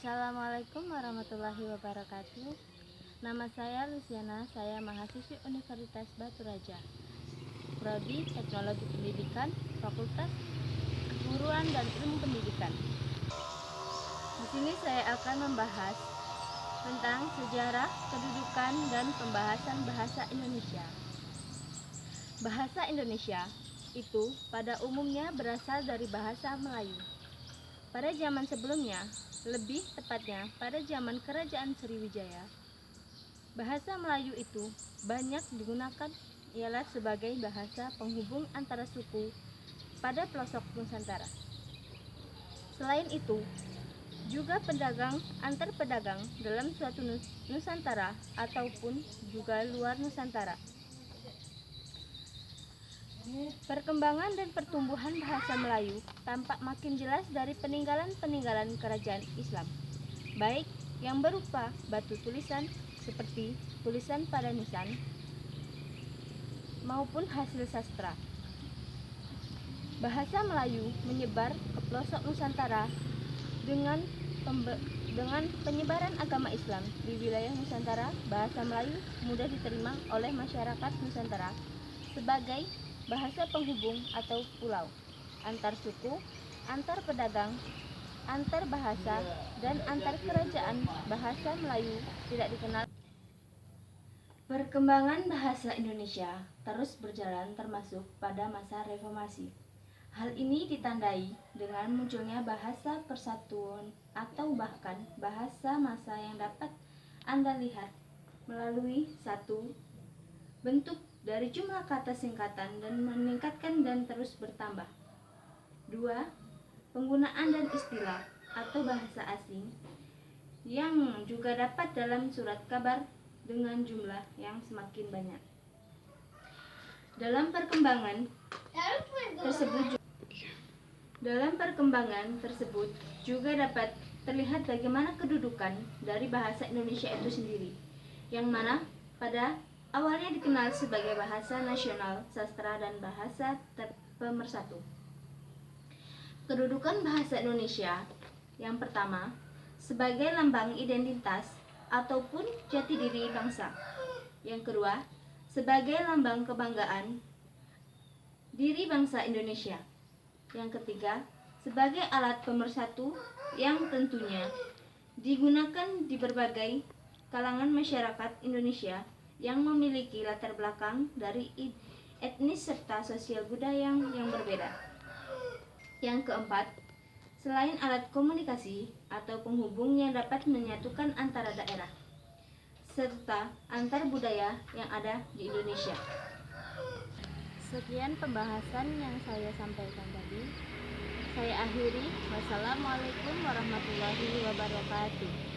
Assalamualaikum warahmatullahi wabarakatuh. Nama saya Luciana, saya mahasiswi Universitas Batu Raja, Prodi Teknologi Pendidikan, Fakultas Keguruan dan Ilmu Pendidikan. Di sini saya akan membahas tentang sejarah, kedudukan, dan pembahasan bahasa Indonesia. Bahasa Indonesia itu pada umumnya berasal dari bahasa Melayu. Pada zaman sebelumnya, lebih tepatnya pada zaman Kerajaan Sriwijaya, bahasa Melayu itu banyak digunakan ialah sebagai bahasa penghubung antara suku pada pelosok Nusantara. Selain itu, juga pedagang antar pedagang dalam suatu Nusantara ataupun juga luar Nusantara. Perkembangan dan pertumbuhan bahasa Melayu tampak makin jelas dari peninggalan-peninggalan kerajaan Islam, baik yang berupa batu tulisan seperti tulisan pada nisan maupun hasil sastra. Bahasa Melayu menyebar ke pelosok Nusantara dengan penyebaran agama Islam di wilayah Nusantara. Bahasa Melayu mudah diterima oleh masyarakat Nusantara sebagai bahasa penghubung atau pulau, antar suku, antar pedagang, antar bahasa, dan antar kerajaan. Bahasa Melayu tidak dikenal. Perkembangan bahasa Indonesia terus berjalan termasuk pada masa reformasi. Hal ini ditandai dengan munculnya bahasa persatuan atau bahkan bahasa masa yang dapat Anda lihat melalui satu, bentuk dari jumlah kata singkatan dan meningkatkan dan terus bertambah. 2. Penggunaan dan istilah atau bahasa asing yang juga dapat dalam surat kabar dengan jumlah yang semakin banyak. Dalam perkembangan tersebut juga dapat terlihat bagaimana kedudukan dari bahasa Indonesia itu sendiri, yang mana pada awalnya dikenal sebagai bahasa nasional, sastra, dan bahasa pemersatu. Kedudukan bahasa Indonesia yang pertama, sebagai lambang identitas ataupun jati diri bangsa. Yang kedua, sebagai lambang kebanggaan diri bangsa Indonesia. Yang ketiga, sebagai alat pemersatu yang tentunya digunakan di berbagai kalangan masyarakat Indonesia yang memiliki latar belakang dari etnis serta sosial budaya yang berbeda. Yang keempat, selain alat komunikasi atau penghubung yang dapat menyatukan antara daerah serta antar budaya yang ada di Indonesia. Sekian pembahasan yang saya sampaikan tadi. Saya akhiri. Wassalamualaikum warahmatullahi wabarakatuh.